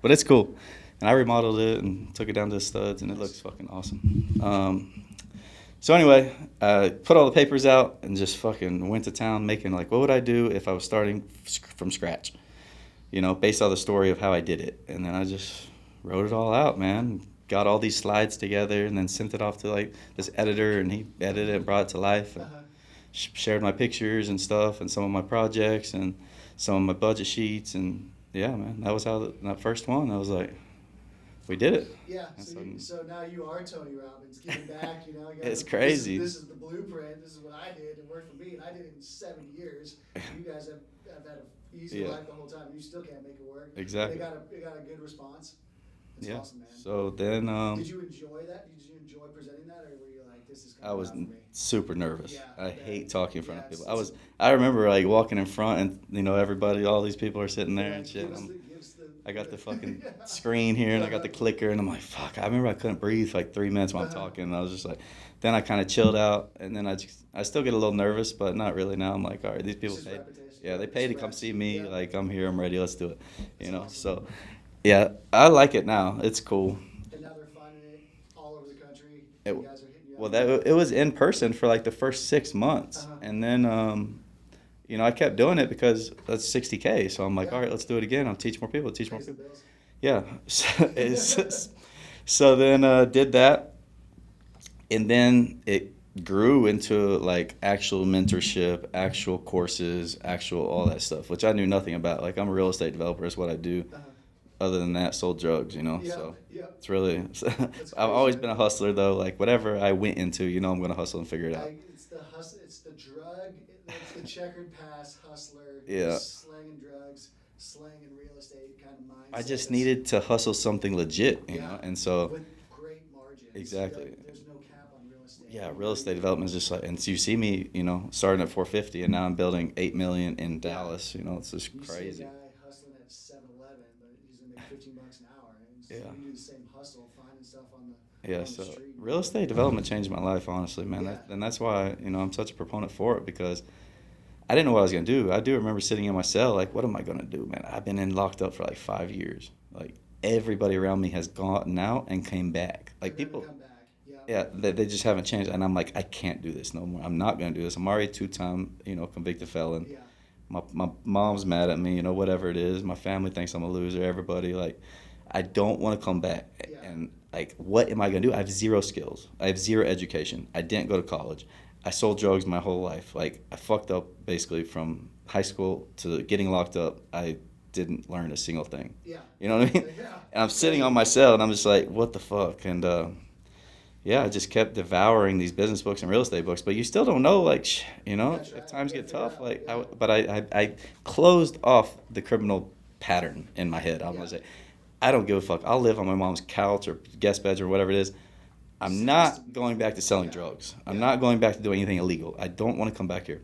S2: But it's cool. And I remodeled it and took it down to the studs, and it looks fucking awesome. So anyway, I put all the papers out and just fucking went to town making like, what would I do if I was starting from scratch? Based on the story of how I did it. And then I just wrote it all out, man. Got all these slides together and then sent it off to like this editor, and he edited it and brought it to life. And shared my pictures and stuff and some of my projects and some of my budget sheets. And yeah, man, that was how that first one, I was like, we did it.
S1: Yeah, so now you are Tony Robbins, giving back,
S2: It's crazy.
S1: This is the blueprint. This is what I did. It worked for me, and I did it in 7 years. You guys have had an easy life the whole time. You still can't make it work.
S2: Exactly.
S1: They got a good response. It's awesome, man.
S2: So then...
S1: did you enjoy that? Did you enjoy presenting that, or were you like, this is
S2: I was
S1: for me?
S2: super nervous. Yeah, I hate talking in front of people. I remember like walking in front and everybody, all these people are sitting there and shit. I got the fucking screen here and I got the clicker and I'm like, fuck. I remember I couldn't breathe for like 3 minutes while I'm talking. And I was just like, then I kind of chilled out and then I still get a little nervous, but not really now. I'm like, all right, these people paid. Yeah, they paid to come see me. Yeah. Like, I'm here, I'm ready, let's do it. Awesome. So yeah, I like it now. It's cool.
S1: And now they're finding it all over the country.
S2: You
S1: guys are hitting you
S2: well, it was in person for like the first 6 months. And then, I kept doing it because that's $60K. So I'm like, all right, let's do it again. I'll teach more people, Yeah. So then did that. And then it grew into like actual mentorship, actual courses, actual all that stuff, which I knew nothing about. Like, I'm a real estate developer is what I do. Other than that, sold drugs, so it's really, I've always been a hustler though. Like, whatever I went into, I'm going to hustle and figure it out.
S1: It's the hustle, it's the drug, it's the checkered pass hustler, slanging drugs, slanging real estate kind of mindset.
S2: I just needed to hustle something legit, and so.
S1: With great margins.
S2: Exactly.
S1: There's no cap on real estate.
S2: Yeah, real estate development is just like, and so you see me, starting at 450 and now I'm building 8 million in Dallas, it's just crazy.
S1: See a guy hustling at 7-Eleven, but he's gonna make $15 an hour, and so you do the same hustle, finding stuff on the street.
S2: Real estate development changed my life, honestly, man. And that's why I'm such a proponent for it, because I didn't know what I was gonna do. I do remember sitting in my cell like, what am I gonna do, man? I've been locked up for like 5 years. Like, everybody around me has gone out and came back. Like, people. Yeah, they just haven't changed. And I'm like, I can't do this no more. I'm not going to do this. I'm already 2-time, convicted felon. Yeah. My mom's mad at me, whatever it is. My family thinks I'm a loser. Everybody, like, I don't want to come back. Yeah. And, like, what am I going to do? I have zero skills. I have zero education. I didn't go to college. I sold drugs my whole life. Like, I fucked up basically from high school to getting locked up. I didn't learn a single thing.
S1: Yeah.
S2: You know what I mean?
S1: Yeah.
S2: And I'm sitting on my cell, and I'm just like, what the fuck? And yeah, I just kept devouring these business books and real estate books. But you still don't know, like, if times get tough, like, but I closed off the criminal pattern in my head. I'm gonna say, I don't give a fuck. I'll live on my mom's couch or guest beds or whatever it is. I'm not going back to selling drugs. I'm not going back to doing anything illegal. I don't want to come back here.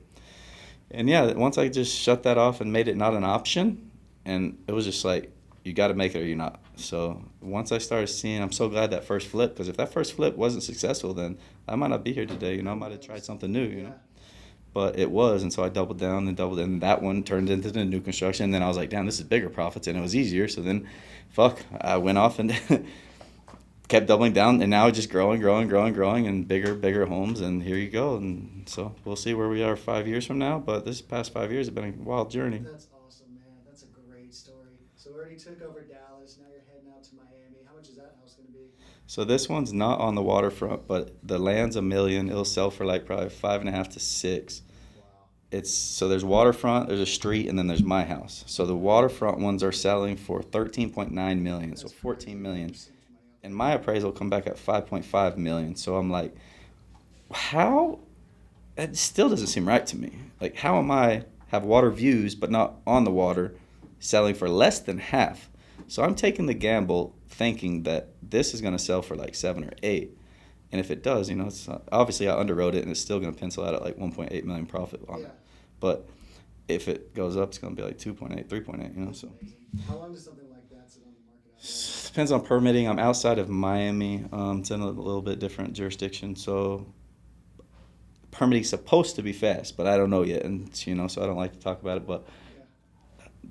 S2: And yeah, once I just shut that off and made it not an option, and it was just like, you got to make it or you're not. So once I started seeing, I'm so glad that first flip, because if that first flip wasn't successful, then I might not be here today. I might have tried something new, But it was, and so I doubled down and that one turned into the new construction. And then I was like, damn, this is bigger profits, and it was easier. So then, I went off and kept doubling down, and now it's just growing, and bigger homes, and here you go. And so we'll see where we are 5 years from now, but this past 5 years have been a wild journey.
S1: That's awesome, man. That's a great story. So we already took over Dallas, now you're heading out to Miami. How much is that house going to be?
S2: So this one's not on the waterfront, but the land's $1 million. It'll sell for like probably 5.5 to 6. Wow. So there's waterfront, there's a street, and then there's my house. So the waterfront ones are selling for $13.9 million, so $14 million. And my appraisal come back at $5.5 million. So I'm like, how? It still doesn't seem right to me. Like, how am I have water views but not on the water, selling for less than half? So I'm taking the gamble, thinking that this is going to sell for like 7 or 8. And if it does, it's obviously I underwrote it, and it's still going to pencil out at like 1.8 million profit on it. But if it goes up, it's going to be like 2.8, 3.8. So.
S1: How long does something like that sit on the market out?
S2: Depends on permitting. I'm outside of Miami. It's in a little bit different jurisdiction, so permitting's supposed to be fast, but I don't know yet, and so I don't like to talk about it. But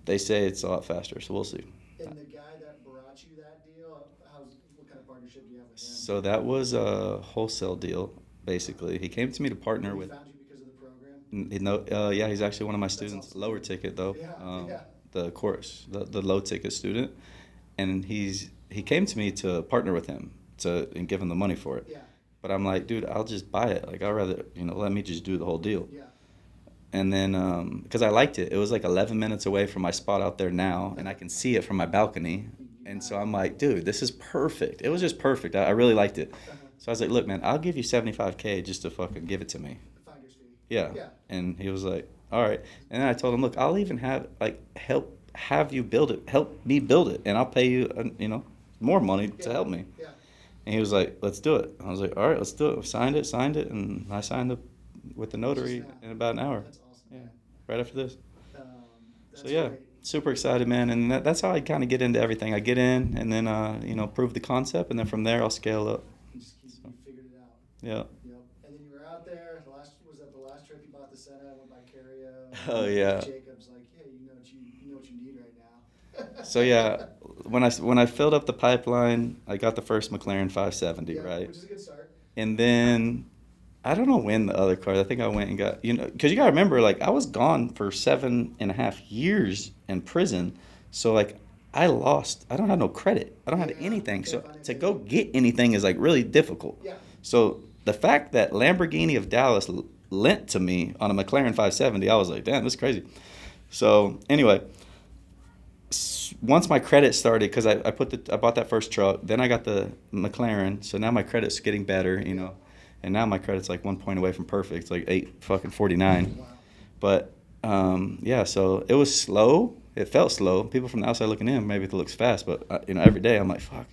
S2: they say it's a lot faster, so we'll see.
S1: And the guy that brought you that deal, what kind of partnership do you have with him?
S2: So that was a wholesale deal, basically. He came to me to partner with.
S1: He found you because of the program?
S2: Yeah, he's actually one of my students.
S1: Awesome.
S2: Lower ticket though.
S1: Yeah.
S2: The course, the low ticket student, and he came to me to partner with him and give him the money for it.
S1: Yeah.
S2: But I'm like, dude, I'll just buy it. Like, I'd rather let me just do the whole deal.
S1: Yeah.
S2: And then because I liked it, it was like 11 minutes away from my spot out there now, and I can see it from my balcony. And so I'm like, dude, this is perfect. It was just perfect. I really liked it. So I was like, look, man, I'll give you $75K just to fucking give it to me.
S1: The finder's fee.
S2: Yeah. And he was like, all right. And then I told him, look, I'll even help you build it, help me build it, and I'll pay you, more money to help me.
S1: Yeah.
S2: And he was like, let's do it. I was like, all right, let's do it. We signed it, and I signed with the notary in about an hour.
S1: That's awesome.
S2: Yeah, right after this.
S1: That's
S2: So yeah,
S1: great.
S2: super excited, man. And that's how I kind of get into everything. I get in, and then prove the concept, and then from there I'll scale up.
S1: You figured it out.
S2: Yeah.
S1: Yep. And then you were out there. Was that the last trip you bought the Senna? Went by Cario.
S2: Oh yeah.
S1: Jacob's like, yeah, you know what you need right now.
S2: So yeah, when I filled up the pipeline, I got the first McLaren 570, right?
S1: Which is a good start.
S2: And then I don't know when the other cars. I think I went and got because you gotta remember, like, I was gone for 7.5 years in prison, so like I don't have no credit. I don't have anything. So to go get anything is like really difficult.
S1: Yeah.
S2: So the fact that Lamborghini of Dallas lent to me on a McLaren 570, I was like, damn, this is crazy. So anyway, once my credit started, because I bought that first truck, then I got the McLaren, so now my credit's getting better, and now my credit's like 1 point away from perfect. It's like 849.
S1: Wow.
S2: But yeah, so it was slow. It felt slow. People from the outside looking in, maybe it looks fast, but every day I'm like, fuck.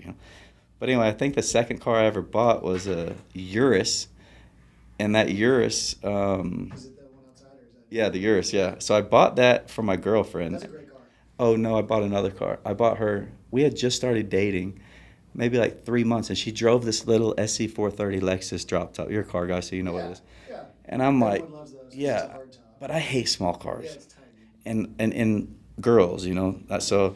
S2: But anyway, I think the second car I ever bought was a Urus, and that Urus.
S1: Is it the one outside, or is that?
S2: Yeah, the Urus. Yeah. So I bought that for my girlfriend.
S1: That's a great car.
S2: Oh no, I bought another car. I bought her. We had just started dating, maybe like 3 months, and she drove this little SC430 Lexus drop top. You're a car guy, so you know what it is.
S1: Yeah.
S2: And I'm
S1: Everyone
S2: like,
S1: loves those. It's
S2: yeah,
S1: just a hard top.
S2: but I hate small cars.
S1: Yeah, it's tiny.
S2: And girls, So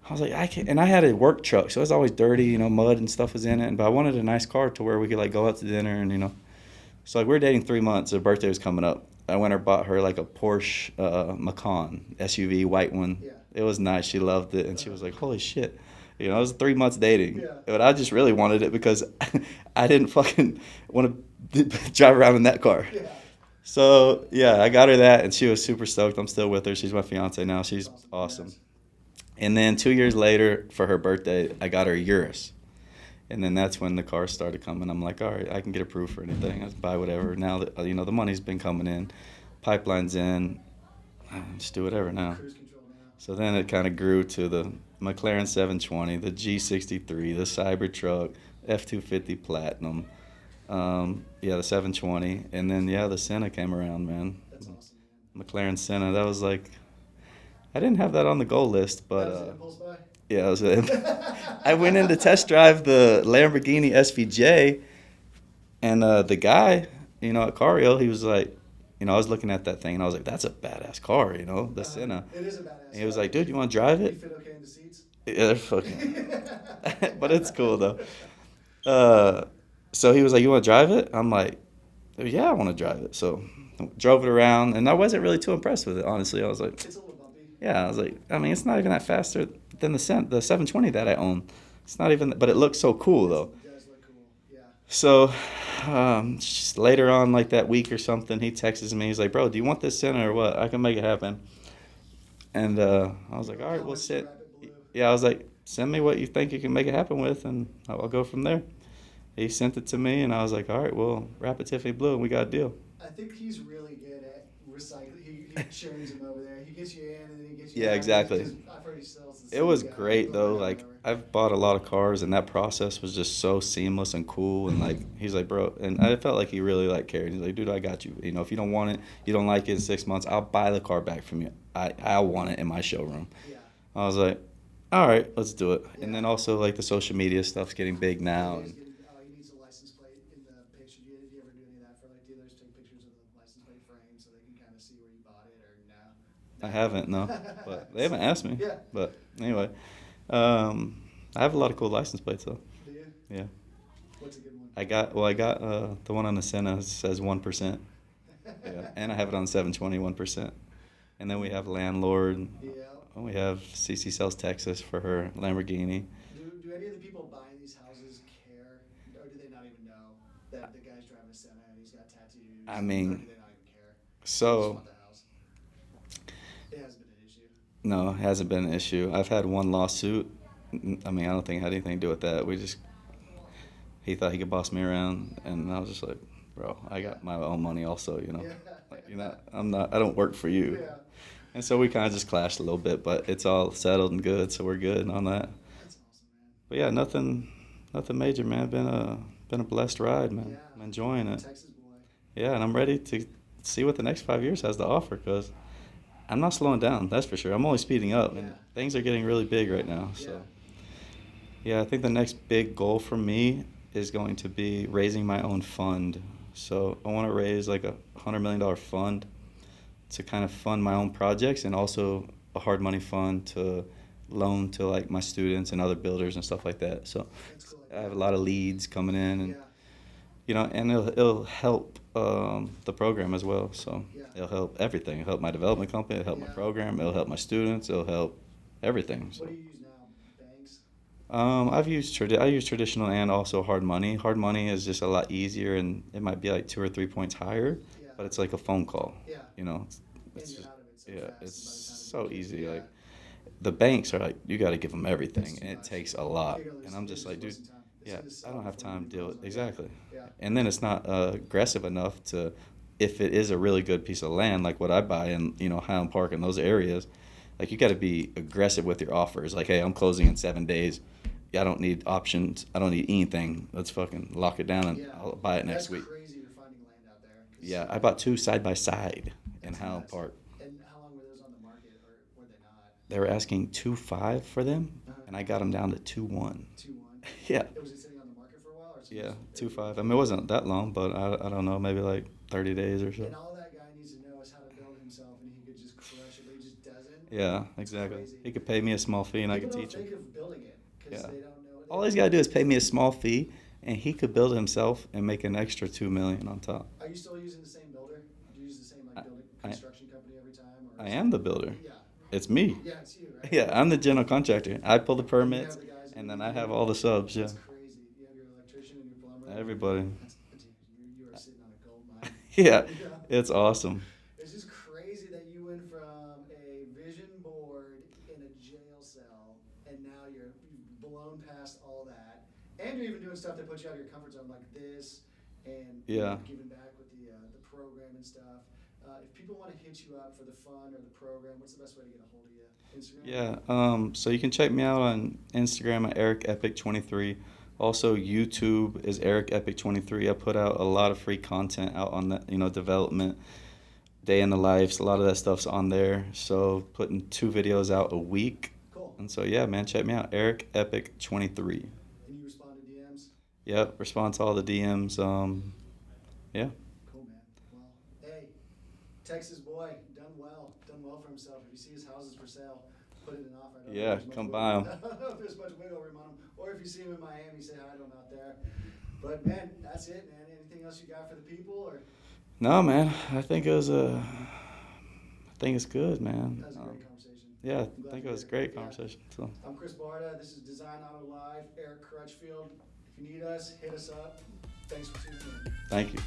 S2: I was like, I can't. And I had a work truck, so it was always dirty, mud and stuff was in it. But I wanted a nice car to where we could like go out to dinner and So like we were dating 3 months. Her birthday was coming up. I went and bought her like a Porsche Macan SUV, white one.
S1: Yeah.
S2: It was nice. She loved it, and she was like, "Holy shit!" You know, it was 3 months dating.
S1: Yeah.
S2: But I just really wanted it because I didn't fucking want to drive around in that car.
S1: Yeah.
S2: So, yeah, I got her that, and she was super stoked. I'm still with her. She's my fiance now. She's awesome. And then 2 years later, for her birthday, I got her a Urus. And then that's when the cars started coming. I'm like, all right, I can get approved for anything. I buy whatever. Now that, you know, the money's been coming in, pipeline's in, just do whatever now.
S1: Cruise control now.
S2: So then it kind of grew to the McLaren 720, the G63, the Cybertruck, F250 Platinum, the 720, and then the Senna came around, man.
S1: That's awesome, man.
S2: McLaren Senna, that was like, I didn't have that on the goal list, but
S1: that was an impulse buy?
S2: Yeah, that was it. I went in to test drive the Lamborghini SVJ, and the guy, you know, at Cario, he was like, you know, I was looking at that thing, and I was like, that's a badass car, you know, the Senna.
S1: It is a badass
S2: And he was like, dude, you want to drive
S1: You
S2: it?
S1: fit okay in the seats?
S2: Yeah, they're fucking. But it's cool, though. So he was like, you want to drive it? I'm like, yeah, I want to drive it. So drove it around, and I wasn't really too impressed with it, honestly. I was like,
S1: It's a little bumpy.
S2: yeah, I was like, I mean, it's not even that faster than the 720 that I own. It's not even, but it looks so cool, though.
S1: It does look cool, yeah.
S2: So just later on, like that week or something, he texts me. He's like, bro, do you want this Senna or what? I can make it happen. And I was like, all right, we'll sit. Yeah, I was like, send me what you think you can make it happen with, and I'll go from there. He sent it to me, and I was like, all right, well, wrap it Tiffany blue, and we got a deal.
S1: I think he's really good at recycling. He churns him over there. He gets you in, and then he gets you
S2: Yeah,
S1: out.
S2: exactly.
S1: I've heard he sells the
S2: It was
S1: same guy
S2: great, though.
S1: over and
S2: Like,
S1: over.
S2: I've bought a lot of cars, and that process was just so seamless and cool. And, like, he's like, bro, and I felt like he really, like, cared. He's like, dude, I got you. You know, if you don't want it, you don't like it in 6 months, I'll buy the car back from you. I want it in my showroom.
S1: Yeah.
S2: I was like, all right, let's do it.
S1: Yeah.
S2: And then also, like, the social media stuff's getting big now. And
S1: He needs a license plate in the picture. Do you ever do any of that for, like, dealers? Take pictures of the license plate frame so they can kind of see where you bought it, or no?
S2: I haven't, no. But they haven't asked me.
S1: Yeah.
S2: But anyway, I have a lot of cool license plates, though.
S1: Do you?
S2: Yeah.
S1: What's a good one?
S2: I got the one on the Senna says 1%. Yeah, and I have it on 720, 1%. And then we have Landlord.
S1: Yeah.
S2: And we have CC Sells Texas for her Lamborghini.
S1: Do any of the people buying these houses care, or do they not even know that the guy's driving a Senna and he's got tattoos?
S2: I mean,
S1: or do they not even care? They just
S2: so
S1: want the house. It hasn't been an issue.
S2: no, it hasn't been an issue. I've had one lawsuit. I mean, I don't think it had anything to do with that. He thought he could boss me around, and I was just like, bro, I got my own money also, you know.
S1: Yeah.
S2: Like, I don't work for you.
S1: Yeah.
S2: And so we kind of just clashed a little bit, but it's all settled and good, so we're good on that.
S1: That's awesome, man.
S2: But yeah, nothing major, man. Been a blessed ride, man.
S1: Yeah.
S2: I'm enjoying it.
S1: Texas boy.
S2: Yeah, and I'm ready to see what the next 5 years has to offer, because I'm not slowing down, that's for sure. I'm only speeding up, and
S1: Yeah.
S2: things are getting really big right now. So yeah, I think the next big goal for me is going to be raising my own fund. So I want to raise like $100 million fund to kind of fund my own projects, and also a hard money fund to loan to like my students and other builders and stuff like that. So
S1: That's cool.
S2: I have a lot of leads coming in, and
S1: Yeah.
S2: you know, and it'll help the program as well. So
S1: Yeah.
S2: it'll help everything. It'll help my development company. It'll help my
S1: Yeah.
S2: program. It'll help my students. It'll help everything. So
S1: What do you use now? Banks?
S2: I use traditional and also hard money. Hard money is just a lot easier, and it might be like 2 or 3 points higher,
S1: Yeah.
S2: but it's like a phone call.
S1: Yeah.
S2: You know,
S1: And
S2: it's
S1: you're
S2: just
S1: out of it so
S2: yeah,
S1: fast
S2: it's
S1: by the time
S2: so
S1: you get
S2: easy.
S1: it.
S2: Like
S1: Yeah.
S2: the banks are like, you got to give them everything,
S1: It's
S2: and
S1: too
S2: it
S1: much.
S2: takes a lot.
S1: You're gonna
S2: And I'm
S1: lose-
S2: just
S1: you're
S2: like, dude,
S1: wasting time. It's
S2: yeah,
S1: gonna sell
S2: I don't have
S1: before
S2: time
S1: you
S2: to deal
S1: close
S2: with
S1: on it.
S2: exactly.
S1: Yeah.
S2: And then it's not aggressive enough to, if it is a really good piece of land like what I buy in, you know, Highland Park and those areas, like you got to be aggressive with your offers. Like, hey, I'm closing in 7 days. Yeah, I don't need options. I don't need anything. Let's fucking lock it down, and
S1: Yeah.
S2: I'll buy it next
S1: That's
S2: week.
S1: crazy you're finding land out there. 'Cause
S2: Yeah, I bought 2 side by side in
S1: that's
S2: Highland
S1: nuts.
S2: Park.
S1: And how long were those on the market, or were they not?
S2: They were asking 2.5 for them,
S1: Uh-huh.
S2: and I got them down to 2.1.
S1: 2-1.
S2: Yeah.
S1: Was it sitting on the market for a while? Or
S2: Yeah, 2.5. I mean, it wasn't that long, but I don't know, maybe like 30 days or so.
S1: And all that guy needs to know is how to build himself, and he could just crush it, but he just doesn't.
S2: Yeah, exactly.
S1: crazy.
S2: He could pay me a small fee, and I could
S1: People
S2: teach
S1: don't
S2: him.
S1: think of building it because
S2: Yeah.
S1: they don't know.
S2: All he's got to do is pay me a small fee, and he could build it himself and make an extra $2 million on top.
S1: Are you still using the same builder? Do you use the same like building construction company every time? Or
S2: I am the builder.
S1: Yeah.
S2: It's me.
S1: Yeah, it's you, right?
S2: Yeah, I'm the general contractor. I pull the
S1: You
S2: permits,
S1: have the guys
S2: And then I have all the subs. Yeah.
S1: That's crazy. You have your electrician and your plumber.
S2: Everybody.
S1: Dude, you are sitting on a gold mine.
S2: Yeah, it's awesome.
S1: It's just crazy that you went from a vision board in a jail cell, and now you've blown past all that, and you're even doing stuff that puts you out of your comfort zone like this, and giving back with the program and stuff. If people want to hit you up for the fun or the program, what's the best way to get a hold of you? Instagram?
S2: Yeah, so you can check me out on Instagram at ErikEpic23. Also, YouTube is ErikEpic23. I put out a lot of free content out on that, development, day in the lives. A lot of that stuff's on there. So putting 2 videos out a week.
S1: Cool.
S2: And so, yeah, man, check me out, ErikEpic23.
S1: And you respond to DMs?
S2: Yep, respond to all the DMs. Yeah.
S1: Cool, man. Well, hey, Texas boy, done well for himself. If you see his houses for sale, put it in an offer.
S2: Yeah, come buy them.
S1: I don't know if there's much wiggle room on them. Or if you see him in Miami, say hi to him out there. But, man, that's it, man. Anything else you got for the people? Or?
S2: No, man. I think it's good, man.
S1: That was a great conversation.
S2: Yeah, I think it was a great conversation. So.
S1: I'm Chris Barta. This is Design Auto Live. Erik Crutchfield. If you need us, hit us up. Thanks for tuning in.
S2: Thank you.